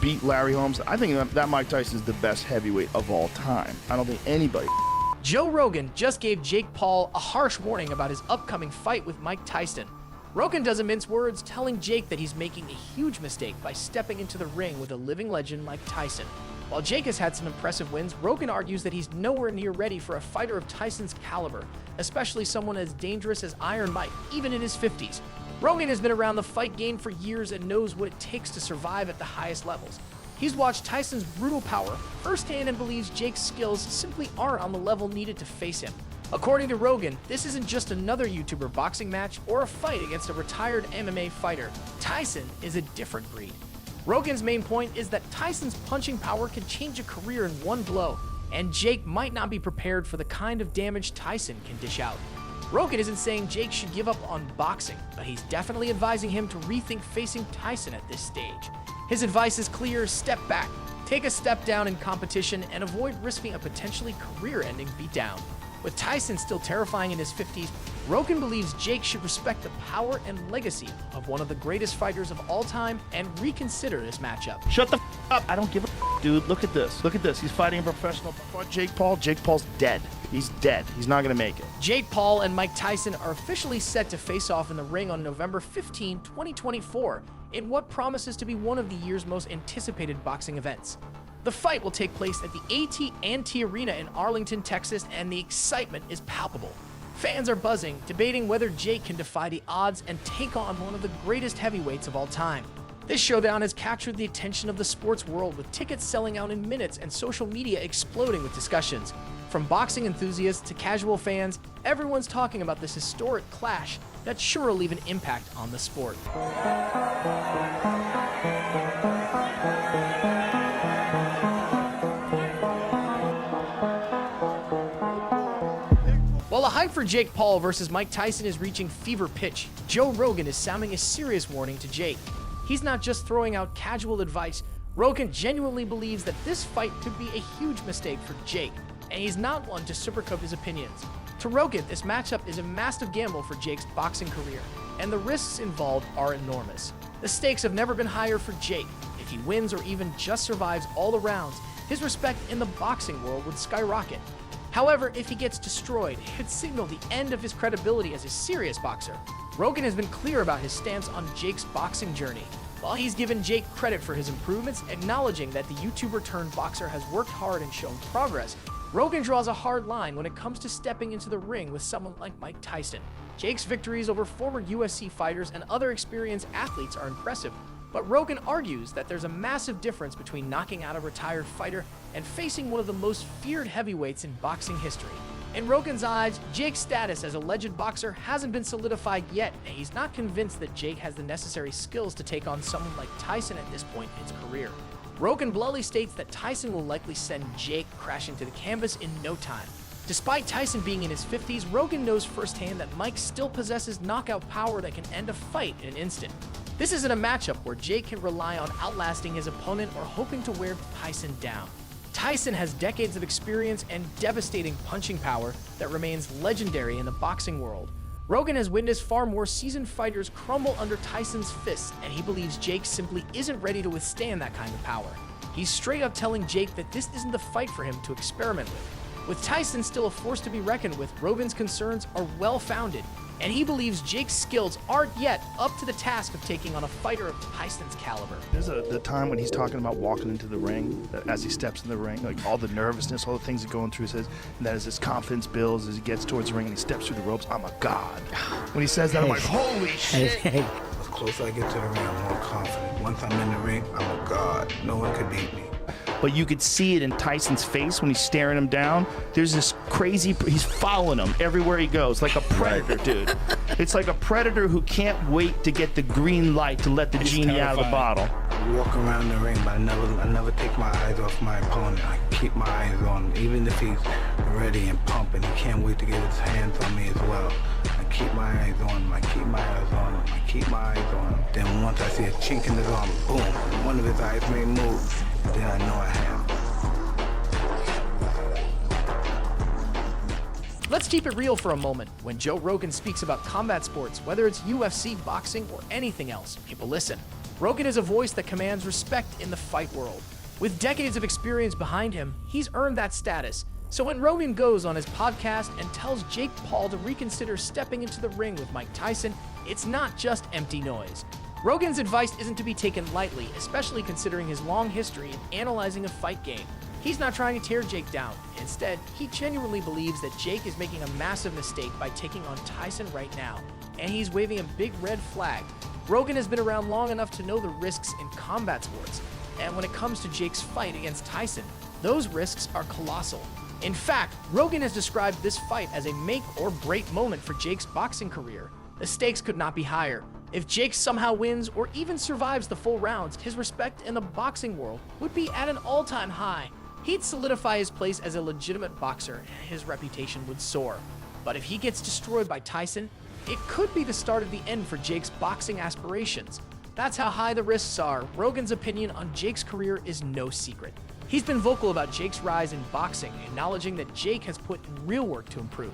beat Larry Holmes. I think that Mike Tyson is the best heavyweight of all time. I don't think anybody. Joe Rogan just gave Jake Paul a harsh warning about his upcoming fight with Mike Tyson. Rogan doesn't mince words, telling Jake that he's making a huge mistake by stepping into the ring with a living legend like Tyson. While Jake has had some impressive wins, Rogan argues that he's nowhere near ready for a fighter of Tyson's caliber, especially someone as dangerous as Iron Mike, even in his 50s. Rogan has been around the fight game for years and knows what it takes to survive at the highest levels. He's watched Tyson's brutal power firsthand and believes Jake's skills simply aren't on the level needed to face him. According to Rogan, this isn't just another YouTuber boxing match or a fight against a retired MMA fighter. Tyson is a different breed. Rogan's main point is that Tyson's punching power can change a career in one blow, and Jake might not be prepared for the kind of damage Tyson can dish out. Rogan isn't saying Jake should give up on boxing, but he's definitely advising him to rethink facing Tyson at this stage. His advice is clear: step back, take a step down in competition, and avoid risking a potentially career-ending beatdown. With Tyson still terrifying in his 50s, Rogan believes Jake should respect the power and legacy of one of the greatest fighters of all time and reconsider this matchup. Shut the up. I don't give a dude. Look at this. Look at this. He's fighting a professional. Fought Jake Paul. Jake Paul's dead. He's dead. He's not going to make it. Jake Paul and Mike Tyson are officially set to face off in the ring on November 15, 2024, in what promises to be one of the year's most anticipated boxing events. The fight will take place at the AT&T Arena in Arlington, Texas, and the excitement is palpable. Fans are buzzing, debating whether Jake can defy the odds and take on one of the greatest heavyweights of all time. This showdown has captured the attention of the sports world, with tickets selling out in minutes and social media exploding with discussions. From boxing enthusiasts to casual fans, everyone's talking about this historic clash that's sure to leave an impact on the sport. While the hype for Jake Paul versus Mike Tyson is reaching fever pitch, Joe Rogan is sounding a serious warning to Jake. He's not just throwing out casual advice. Rogan genuinely believes that this fight could be a huge mistake for Jake, and he's not one to sugarcoat his opinions. To Rogan, this matchup is a massive gamble for Jake's boxing career, and the risks involved are enormous. The stakes have never been higher for Jake. If he wins or even just survives all the rounds, his respect in the boxing world would skyrocket. However, if he gets destroyed, it could signal the end of his credibility as a serious boxer. Rogan has been clear about his stance on Jake's boxing journey. While he's given Jake credit for his improvements, acknowledging that the YouTuber-turned-boxer has worked hard and shown progress, Rogan draws a hard line when it comes to stepping into the ring with someone like Mike Tyson. Jake's victories over former UFC fighters and other experienced athletes are impressive, but Rogan argues that there's a massive difference between knocking out a retired fighter and facing one of the most feared heavyweights in boxing history. In Rogan's eyes, Jake's status as a legend boxer hasn't been solidified yet, and he's not convinced that Jake has the necessary skills to take on someone like Tyson at this point in his career. Rogan bluntly states that Tyson will likely send Jake crashing to the canvas in no time. Despite Tyson being in his 50s, Rogan knows firsthand that Mike still possesses knockout power that can end a fight in an instant. This isn't a matchup where Jake can rely on outlasting his opponent or hoping to wear Tyson down. Tyson has decades of experience and devastating punching power that remains legendary in the boxing world. Rogan has witnessed far more seasoned fighters crumble under Tyson's fists, and he believes Jake simply isn't ready to withstand that kind of power. He's straight up telling Jake that this isn't the fight for him to experiment with. With Tyson still a force to be reckoned with, Rogan's concerns are well-founded, and he believes Jake's skills aren't yet up to the task of taking on a fighter of Tyson's caliber. There's the time when he's talking about walking into the ring, as he steps in the ring, like all the nervousness, all the things that going through his head, and that as his confidence builds, as he gets towards the ring and he steps through the ropes, I'm a god. When he says that, I'm like, holy shit. The closer I get to the ring, I'm more confident. Once I'm in the ring, I'm a god. No one could beat me. But you could see it in Tyson's face when he's staring him down. There's this crazy, he's following him everywhere he goes, like a predator, dude. It's like a predator who can't wait to get the green light to let the genie out of the bottle. I walk around the ring, but I never take my eyes off my opponent. I keep my eyes on him, even if he's ready and pumping. He can't wait to get his hands on me as well. I keep my eyes on him, I keep my eyes on him, I keep my eyes on him. Then once I see a chink in his arm, boom, one of his eyes may move. Then I know I have. Let's keep it real for a moment. When Joe Rogan speaks about combat sports, whether it's UFC, boxing, or anything else, people listen. Rogan is a voice that commands respect in the fight world. With decades of experience behind him, he's earned that status. So when Rogan goes on his podcast and tells Jake Paul to reconsider stepping into the ring with Mike Tyson, it's not just empty noise. Rogan's advice isn't to be taken lightly, especially considering his long history in analyzing a fight game. He's not trying to tear Jake down. Instead, he genuinely believes that Jake is making a massive mistake by taking on Tyson right now, and he's waving a big red flag. Rogan has been around long enough to know the risks in combat sports, and when it comes to Jake's fight against Tyson, those risks are colossal. In fact, Rogan has described this fight as a make or break moment for Jake's boxing career. The stakes could not be higher. If Jake somehow wins or even survives the full rounds, his respect in the boxing world would be at an all-time high. He'd solidify his place as a legitimate boxer, and his reputation would soar. But if he gets destroyed by Tyson, it could be the start of the end for Jake's boxing aspirations. That's how high the risks are. Rogan's opinion on Jake's career is no secret. He's been vocal about Jake's rise in boxing, acknowledging that Jake has put in real work to improve.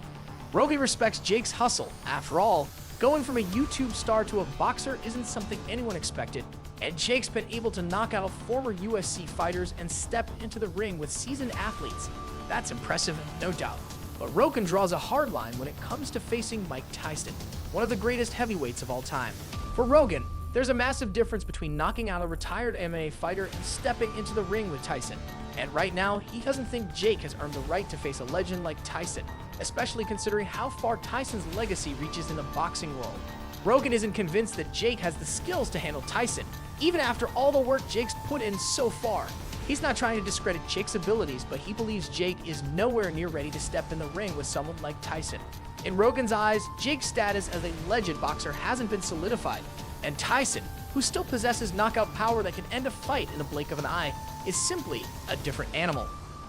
Rogan respects Jake's hustle. After all, going from a YouTube star to a boxer isn't something anyone expected, and Jake's been able to knock out former UFC fighters and step into the ring with seasoned athletes. That's impressive, no doubt. But Rogan draws a hard line when it comes to facing Mike Tyson, one of the greatest heavyweights of all time. For Rogan, there's a massive difference between knocking out a retired MMA fighter and stepping into the ring with Tyson. And right now, he doesn't think Jake has earned the right to face a legend like Tyson, especially considering how far Tyson's legacy reaches in the boxing world. Rogan isn't convinced that Jake has the skills to handle Tyson, even after all the work Jake's put in so far. He's not trying to discredit Jake's abilities, but he believes Jake is nowhere near ready to step in the ring with someone like Tyson. In Rogan's eyes, Jake's status as a legend boxer hasn't been solidified, and Tyson, who still possesses knockout power that can end a fight in the blink of an eye, is simply a different animal.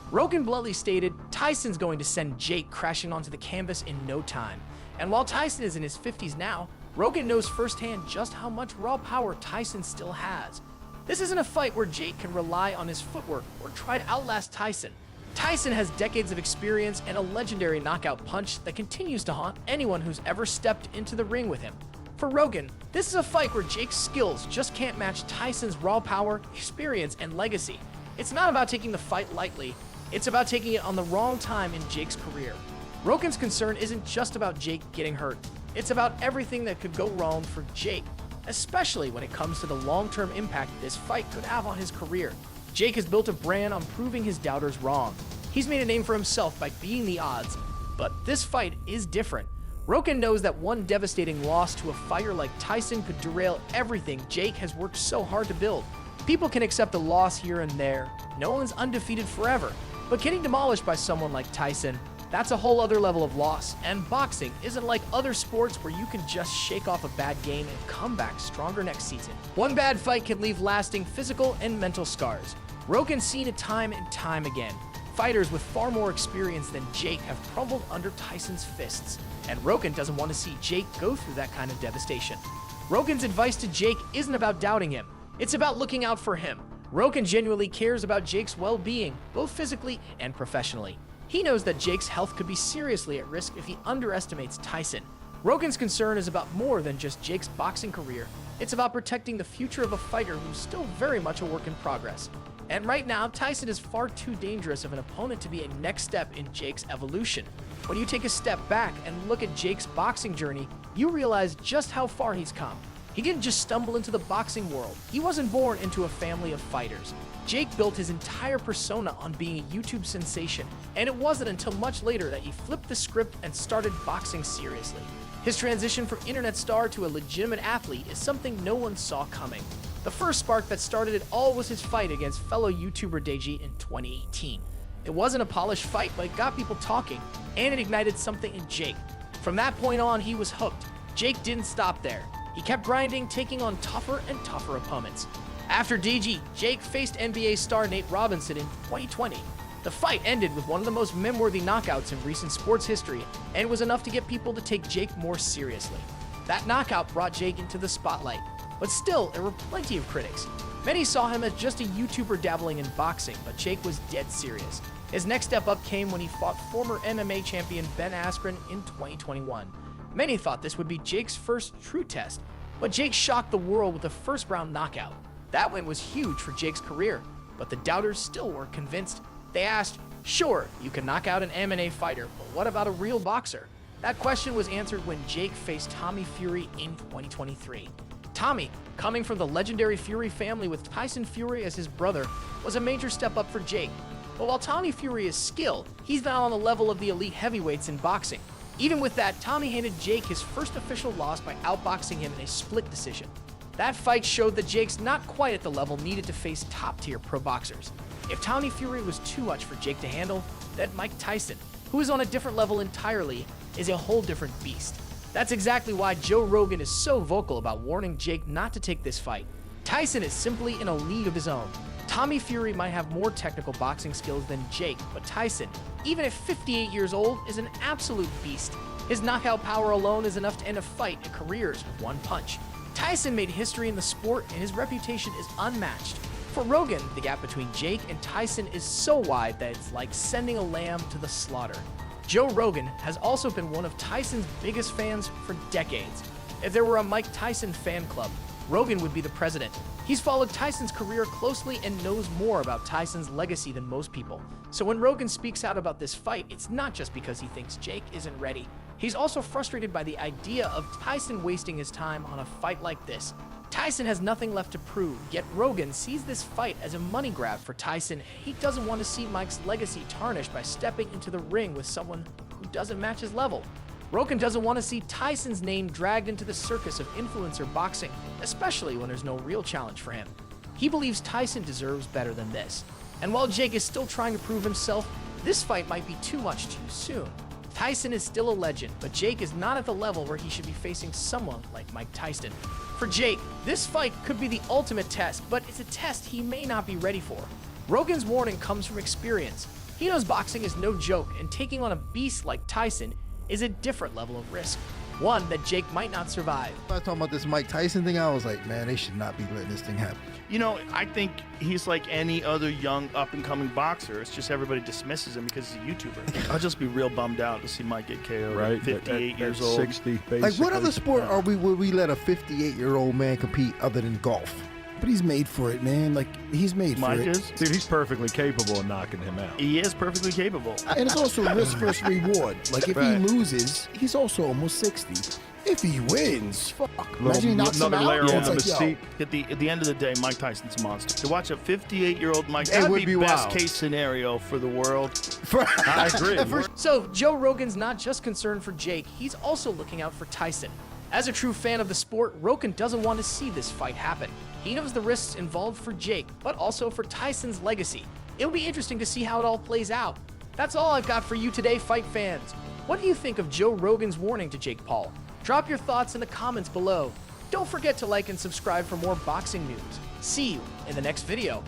Rogan bluntly stated, Tyson's going to send Jake crashing onto the canvas in no time. And while Tyson is in his 50s now, Rogan knows firsthand just how much raw power Tyson still has. This isn't a fight where Jake can rely on his footwork or try to outlast Tyson. Tyson has decades of experience and a legendary knockout punch that continues to haunt anyone who's ever stepped into the ring with him. For Rogan, this is a fight where Jake's skills just can't match Tyson's raw power, experience, and legacy. It's not about taking the fight lightly, it's about taking it on the wrong time in Jake's career. Rogan's concern isn't just about Jake getting hurt, it's about everything that could go wrong for Jake, especially when it comes to the long-term impact this fight could have on his career. Jake has built a brand on proving his doubters wrong. He's made a name for himself by beating the odds, but this fight is different. Rogan knows that one devastating loss to a fighter like Tyson could derail everything Jake has worked so hard to build. People can accept a loss here and there. No one's undefeated forever. But getting demolished by someone like Tyson, that's a whole other level of loss. And boxing isn't like other sports where you can just shake off a bad game and come back stronger next season. One bad fight can leave lasting physical and mental scars. Rogan's seen it time and time again. Fighters with far more experience than Jake have crumbled under Tyson's fists, and Rogan doesn't want to see Jake go through that kind of devastation. Rogan's advice to Jake isn't about doubting him, it's about looking out for him. Rogan genuinely cares about Jake's well-being, both physically and professionally. He knows that Jake's health could be seriously at risk if he underestimates Tyson. Rogan's concern is about more than just Jake's boxing career. It's about protecting the future of a fighter who's still very much a work in progress. And right now, Tyson is far too dangerous of an opponent to be a next step in Jake's evolution. When you take a step back and look at Jake's boxing journey, you realize just how far he's come. He didn't just stumble into the boxing world. He wasn't born into a family of fighters. Jake built his entire persona on being a YouTube sensation, and it wasn't until much later that he flipped the script and started boxing seriously. His transition from internet star to a legitimate athlete is something no one saw coming. The first spark that started it all was his fight against fellow YouTuber Deji in 2018. It wasn't a polished fight, but it got people talking, and it ignited something in Jake. From that point on, he was hooked. Jake didn't stop there. He kept grinding, taking on tougher and tougher opponents. After Deji, Jake faced NBA star Nate Robinson in 2020. The fight ended with one of the most meme-worthy knockouts in recent sports history, and was enough to get people to take Jake more seriously. That knockout brought Jake into the spotlight, but still, there were plenty of critics. Many saw him as just a YouTuber dabbling in boxing, but Jake was dead serious. His next step up came when he fought former MMA champion Ben Askren in 2021. Many thought this would be Jake's first true test, But Jake shocked the world with a first-round knockout. That win was huge for Jake's career, but the doubters still weren't convinced. They asked, sure, you can knock out an MMA fighter, but what about a real boxer? That question was answered when Jake faced Tommy Fury in 2023. Tommy, coming from the legendary Fury family with Tyson Fury as his brother, was a major step up for Jake. But while Tommy Fury is skilled, he's not on the level of the elite heavyweights in boxing. Even with that, Tommy handed Jake his first official loss by outboxing him in a split decision. That fight showed that Jake's not quite at the level needed to face top-tier pro boxers. If Tommy Fury was too much for Jake to handle, then Mike Tyson, who is on a different level entirely, is a whole different beast. That's exactly why Joe Rogan is so vocal about warning Jake not to take this fight. Tyson is simply in a league of his own. Tommy Fury might have more technical boxing skills than Jake, but Tyson, even at 58 years old, is an absolute beast. His knockout power alone is enough to end a fight and careers with one punch. Tyson made history in the sport, and his reputation is unmatched. For Rogan, the gap between Jake and Tyson is so wide that it's like sending a lamb to the slaughter. Joe Rogan has also been one of Tyson's biggest fans for decades. If there were a Mike Tyson fan club, Rogan would be the president. He's followed Tyson's career closely and knows more about Tyson's legacy than most people. So when Rogan speaks out about this fight, it's not just because he thinks Jake isn't ready. He's also frustrated by the idea of Tyson wasting his time on a fight like this. Tyson has nothing left to prove, yet Rogan sees this fight as a money grab for Tyson. He doesn't want to see Mike's legacy tarnished by stepping into the ring with someone who doesn't match his level. Rogan doesn't want to see Tyson's name dragged into the circus of influencer boxing, especially when there's no real challenge for him. He believes Tyson deserves better than this. And while Jake is still trying to prove himself, this fight might be too much too soon. Tyson is still a legend, but Jake is not at the level where he should be facing someone like Mike Tyson. For Jake, this fight could be the ultimate test, but it's a test he may not be ready for. Rogan's warning comes from experience. He knows boxing is no joke, and taking on a beast like Tyson is a different level of risk, one that Jake might not survive. I was talking about this Mike Tyson thing. I was like, man, they should not be letting this thing happen. You know, I think he's like any other young up-and-coming boxer. It's just everybody dismisses him because he's a YouTuber. I'll just be real bummed out to see Mike get KO'd at 58 years old. 60, basically. Like, what other sport would we let a 58-year-old man compete other than golf? But he's made for it, man. Like, he's made for Mike it. is? Dude, he's perfectly capable of knocking him out. He is perfectly capable. And it's also risk versus reward. Like, if Right. he loses, he's also almost 60. If he wins, fuck. Imagine he knocks him another out. layer Yeah, on it's the like, yo, mystique. At the end of the day, Mike Tyson's a monster. To watch a 58-year-old Mike, It that would would be be best wild. case scenario for the world. I agree. So Joe Rogan's not just concerned for Jake, he's also looking out for Tyson. As a true fan of the sport, Rogan doesn't want to see this fight happen. He knows the risks involved for Jake, but also for Tyson's legacy. It'll be interesting to see how it all plays out. That's all I've got for you today, fight fans. What do you think of Joe Rogan's warning to Jake Paul? Drop your thoughts in the comments below. Don't forget to like and subscribe for more boxing news. See you in the next video.